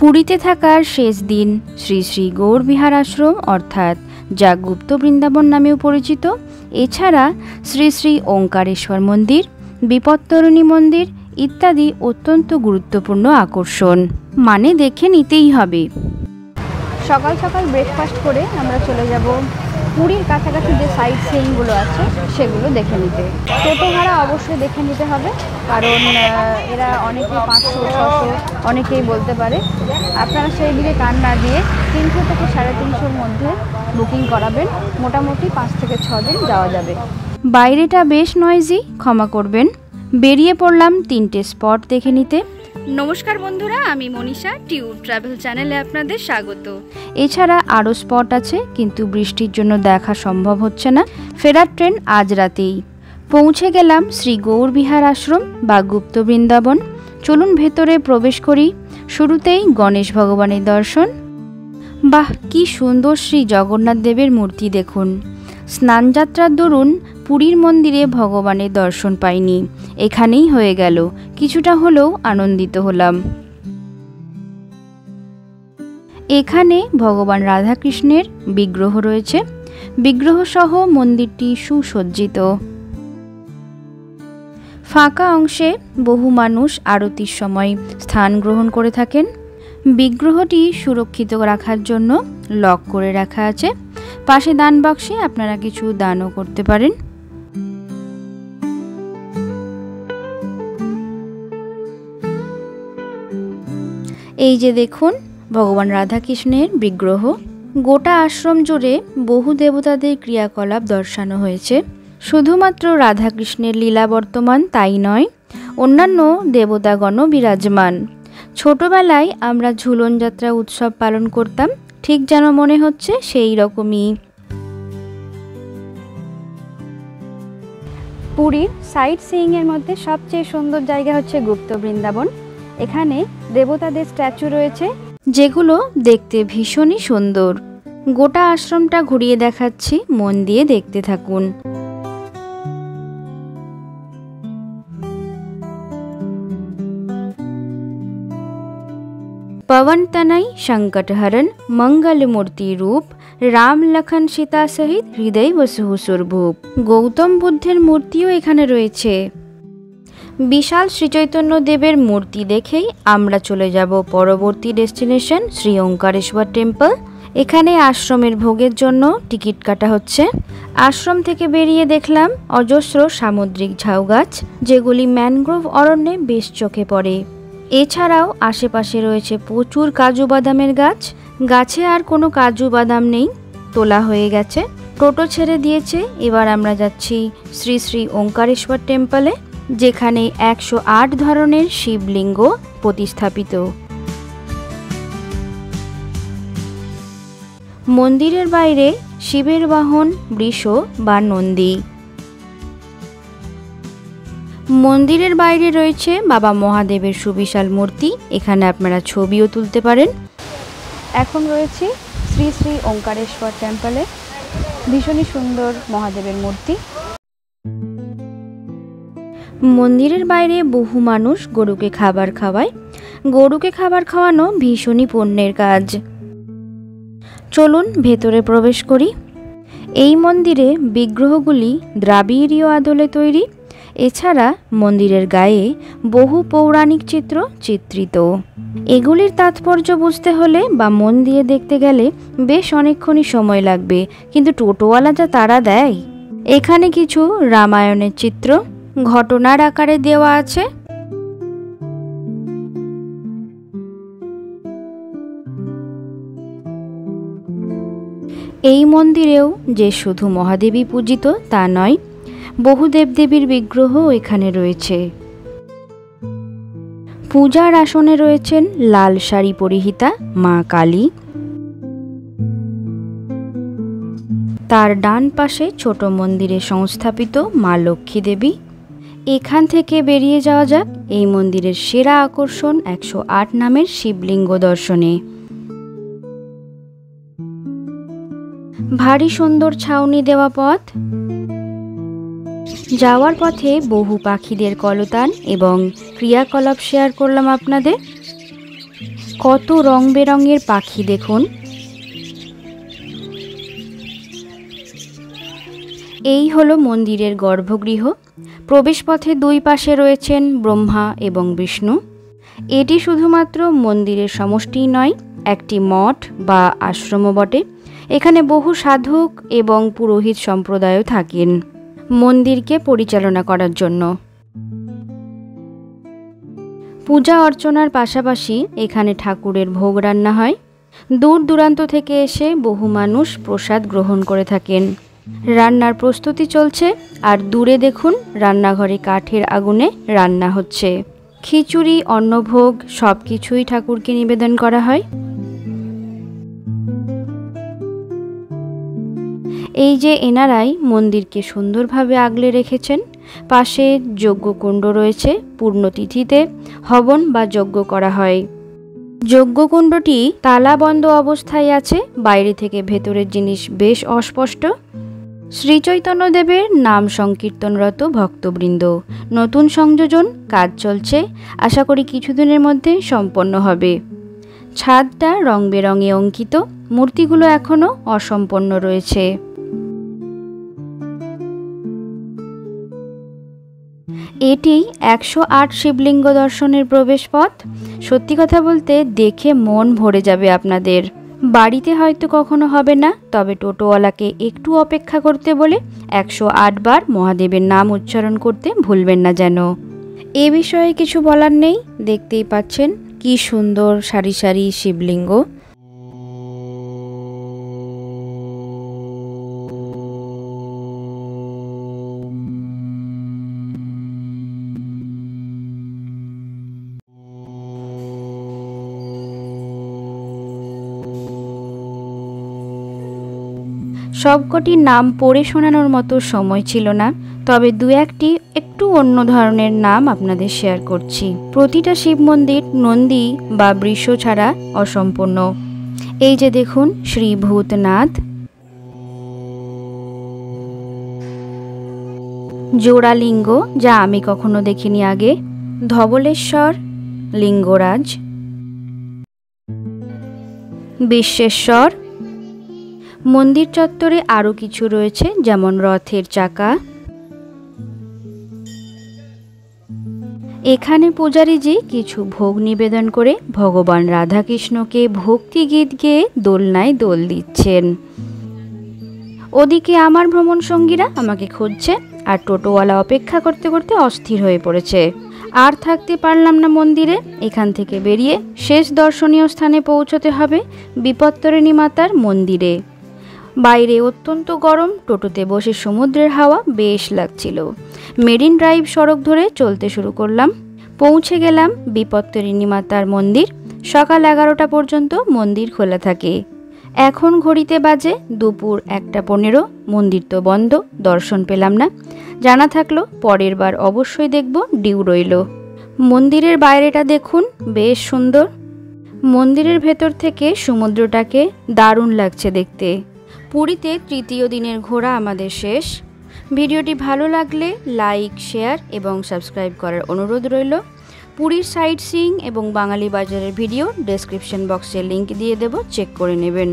পুরীতে থাকার শেষ দিন শ্রী শ্রী গৌরবিহার আশ্রম অর্থাৎ যা গুপ্ত বৃন্দাবন নামেও পরিচিত, এছাড়া শ্রী শ্রী ওঙ্কারেশ্বর মন্দির, বিপত্তরণী মন্দির ইত্যাদি অত্যন্ত গুরুত্বপূর্ণ আকর্ষণ, মানে দেখে নিতেই হবে। সকাল সকাল ব্রেকফাস্ট করে আমরা চলে যাব পুরীর কাছাকাছি যে সাইট সিইংগুলো আছে সেগুলো দেখে নিতে। টোটো ভাড়া অবশ্যই দেখে নিতে হবে, কারণ এরা অনেকে 500-600 অনেকেই বলতে পারে। আপনারা সেই দিকে কান না দিয়ে 300 থেকে 350-র মধ্যে বুকিং করাবেন, মোটামুটি 5 থেকে 6 দিন যাওয়া যাবে। বাইরেটা বেশ নয়েজি, ক্ষমা করবেন। বেরিয়ে পড়লাম 3টে স্পট দেখে নিতে। নমস্কার বন্ধুরা, আমি মনীষা, টিউব ট্রাভেল চ্যানেলে আপনাদের স্বাগত। এছাড়া আরও স্পট আছে, কিন্তু বৃষ্টির জন্য দেখা সম্ভব হচ্ছে না। ফেরার ট্রেন আজ রাতেই। পৌঁছে গেলাম শ্রী গৌরবিহার আশ্রম বা গুপ্ত বৃন্দাবন। চলুন ভেতরে প্রবেশ করি। শুরুতেই গণেশ ভগবানের দর্শন। বাহ, কি সুন্দর শ্রী জগন্নাথ দেবের মূর্তি দেখুন। স্নানযাত্রার দরুন পুরীর মন্দিরে ভগবানের দর্শন পাইনি, এখানেই হয়ে গেল। কিছুটা হলেও আনন্দিত হলাম। এখানে ভগবান রাধাকৃষ্ণের বিগ্রহ রয়েছে। বিগ্রহ সহ মন্দিরটি সুসজ্জিত। ফাঁকা অংশে বহু মানুষ আরতির সময় স্থান গ্রহণ করে থাকেন। বিগ্রহটি সুরক্ষিত রাখার জন্য লক করে রাখা আছে। পাশে দান বাক্সে আপনারা কিছু দানও করতে পারেন। এই যে দেখুন ভগবান রাধাকৃষ্ণের বিগ্রহ। গোটা আশ্রম জুড়ে বহু দেবতাদের ক্রিয়াকলাপ দর্শানো হয়েছে। শুধুমাত্র রাধাকৃষ্ণের লীলা বর্তমান তাই নয়, অন্যান্য দেবতাগণও বিরাজমান। ছোটবেলায় আমরা ঝুলন যাত্রা উৎসব পালন করতাম, ঠিক যেন মনে হচ্ছে সেই রকমই। পুরীর সাইট সিইংয়ের মধ্যে সবচেয়ে সুন্দর জায়গা হচ্ছে গুপ্ত বৃন্দাবন। এখানে দেবতাদের স্ট্যাচু রয়েছে, যেগুলো দেখতে ভীষণই সুন্দর। গোটা আশ্রমটা ঘুরিয়ে দেখাচ্ছি, মন দিয়ে দেখতে থাকুন। पवन तनय संकट हरण मंगल मूर्ति रूप राम लखन सीता सहित हृदय बसु सुरभूप। গৌতম বুদ্ধের মূর্তিও এখানে রয়েছে। বিশাল শ্রীচৈতন্য দেবের মূর্তি দেখেই আমরা চলে যাব পরবর্তী ডেস্টিনেশন শ্রী ওঙ্কারেশ্বর টেম্পল। এখানে আশ্রমের ভোগের জন্য টিকিট কাটা হচ্ছে। আশ্রম থেকে বেরিয়ে দেখলাম অজস্র সামুদ্রিক ঝাউ গাছ, যেগুলি ম্যানগ্রোভ অরণ্যে বেশ চোখে পড়ে। এছাড়াও আশেপাশে রয়েছে প্রচুর কাজু বাদামের গাছ। গাছে আর কোনো কাজু বাদাম নেই, তোলা হয়ে গেছে। টোটো ছেড়ে দিয়েছে। এবার আমরা যাচ্ছি শ্রী শ্রী ওঙ্কারেশ্বর টেম্পলে, যেখানে 108 ধরনের শিবলিঙ্গ প্রতিস্থাপিত। মন্দিরের বাইরে শিবের বাহন বৃষ বা নন্দী। মন্দিরের বাইরে রয়েছে বাবা মহাদেবের সুবিশাল মূর্তি, এখানে আপনারা ছবিও তুলতে পারেন। এখন রয়েছি শ্রী শ্রী ওঙ্কারেশ্বর টেম্পলে। ভীষণই সুন্দর মহাদেবের মূর্তি। মন্দিরের বাইরে বহু মানুষ গরুকে খাবার খাওয়ায়। গরুকে খাবার খাওয়ানো ভীষণই পুণ্যের কাজ। চলুন ভেতরে প্রবেশ করি। এই মন্দিরে বিগ্রহগুলি দ্রাবিড়ীয় আদলে তৈরি। এছাড়া মন্দিরের গায়ে বহু পৌরাণিক চিত্র চিত্রিত। এগুলির তাৎপর্য বুঝতে হলে বা মন দিয়ে দেখতে গেলে বেশ অনেকক্ষণই সময় লাগবে, কিন্তু টোটোওয়ালা যা তাড়া দেয়। এখানে কিছু রামায়ণের চিত্র ঘটনার আকারে দেওয়া আছে। এই মন্দিরেও যে শুধু মহাদেবী পূজিত তা নয়, বহু দেবদেবীর বিগ্রহ এখানে রয়েছে। পূজার আসনে রয়েছেন লাল শাড়ি পরিহিতা মা কালী। তার ডান পাশে ছোট মন্দিরে সংস্থাপিত মা লক্ষ্মী দেবী। এখান থেকে বেরিয়ে যাওয়া যাক এই মন্দিরের সেরা আকর্ষণ 108 নামের শিবলিঙ্গ দর্শনে। ভারী সুন্দর ছাউনি দেওয়া পথ। যাওয়ার পথে বহু পাখিদের কলতান এবং ক্রিয়াকলাপ শেয়ার করলাম আপনাদের। কত রং বেরঙের পাখি দেখুন। এই হলো মন্দিরের গর্ভগৃহ। প্রবেশপথে দুই পাশে রয়েছেন ব্রহ্মা এবং বিষ্ণু। এটি শুধুমাত্র মন্দিরের সমষ্টিই নয়, একটি মঠ বা আশ্রমও বটে। এখানে বহু সাধক এবং পুরোহিত সম্প্রদায়ও থাকেন মন্দিরকে পরিচালনা করার জন্য। পূজা অর্চনার পাশাপাশি এখানে ঠাকুরের ভোগ রান্না হয়। দূর দূরান্ত থেকে এসে বহু মানুষ প্রসাদ গ্রহণ করে থাকেন। রান্নার প্রস্তুতি চলছে, আর দূরে দেখুন রান্নাঘরে কাঠের আগুনে রান্না হচ্ছে। খিচুড়ি, অন্নভোগ সব কিছুই ঠাকুরকে নিবেদন করা হয়। এই যে এনারাই মন্দিরকে সুন্দরভাবে আগলে রেখেছেন। পাশে যজ্ঞকুণ্ড রয়েছে। পূর্ণতিথিতে হবন বা যজ্ঞ করা হয়। যজ্ঞকুণ্ডটি তালাবন্ধ অবস্থায় আছে, বাইরে থেকে ভেতরের জিনিস বেশ অস্পষ্ট। শ্রীচৈতন্যদেবের নাম সংকীর্তনরত ভক্তবৃন্দ, নতুন সংযোজন কাজ চলছে, আশা করি কিছুদিনের মধ্যে সম্পন্ন হবে। ছাদটা রং বেরঙে অঙ্কিত, মূর্তিগুলো এখনও অসম্পন্ন রয়েছে। এটি 108 শিবলিঙ্গ দর্শনের প্রবেশপথ। সত্যি কথা বলতে দেখে মন ভরে যাবে আপনাদের। বাড়িতে হয়তো কখনো হবে না, তবে টোটোওয়ালাকে একটু অপেক্ষা করতে বলে 108 বার মহাদেবের নাম উচ্চারণ করতে ভুলবেন না যেন। এ বিষয়ে কিছু বলার নেই, দেখতেই পাচ্ছেন কি সুন্দর সারি সারি শিবলিঙ্গ। সবকটি নাম পড়ে শোনানোর মতো সময় ছিল না, তবে দু একটি একটু অন্য ধরনের নাম আপনাদের শেয়ার করছি। প্রতিটা শিব মন্দির নন্দী বা বৃষ ছাড়া অসম্পূর্ণ। এই যে দেখুন শ্রী ভূতনাথ, জোড়ালিঙ্গ যা আমি কখনো দেখিনি আগে, ধবলেশ্বর, লিঙ্গরাজ, বিশ্বেশ্বর। মন্দির চত্বরে আরও কিছু রয়েছে, যেমন রথের চাকা। এখানে পূজারীজি কিছু ভোগ নিবেদন করে ভগবান রাধাকৃষ্ণকে ভক্তি গীত গেয়ে দোলনায় দোল দিচ্ছেন। ওদিকে আমার ভ্রমণ সঙ্গীরা আমাকে খুঁজছে, আর টোটোওয়ালা অপেক্ষা করতে করতে অস্থির হয়ে পড়েছে। আর থাকতে পারলাম না মন্দিরে। এখান থেকে বেরিয়ে শেষ দর্শনীয় স্থানে পৌঁছতে হবে বিপত্তারিণী মাতার মন্দিরে। বাইরে অত্যন্ত গরম, টোটোতে বসে সমুদ্রের হাওয়া বেশ লাগছিল। মেরিন ড্রাইভ সড়ক ধরে চলতে শুরু করলাম। পৌঁছে গেলাম বিপত্তারিণী মাতার মন্দির। সকাল 11টা পর্যন্ত মন্দির খোলা থাকে। এখন ঘড়িতে বাজে দুপুর 1:15। মন্দির তো বন্ধ, দর্শন পেলাম না। জানা থাকলো পরের বার অবশ্যই দেখব, ডিউ রইল। মন্দিরের বাইরেটা দেখুন, বেশ সুন্দর। মন্দিরের ভেতর থেকে সমুদ্রটাকে দারুণ লাগছে দেখতে। পুরীতে তৃতীয় দিনের ঘোরা আমাদের শেষ। ভিডিওটি ভালো লাগলে লাইক, শেয়ার এবং সাবস্ক্রাইব করার অনুরোধ রইল। পুরীর সাইট সিইং এবং বাঙালি বাজারের ভিডিও ডেসক্রিপশন বক্সে লিংক দিয়ে দেব, চেক করে নেবেন।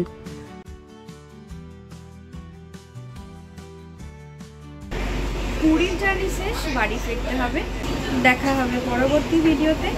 পুরীর জার্নি শেষ, বাড়ি ফিরতে হবে। দেখা হবে পরবর্তী ভিডিওতে।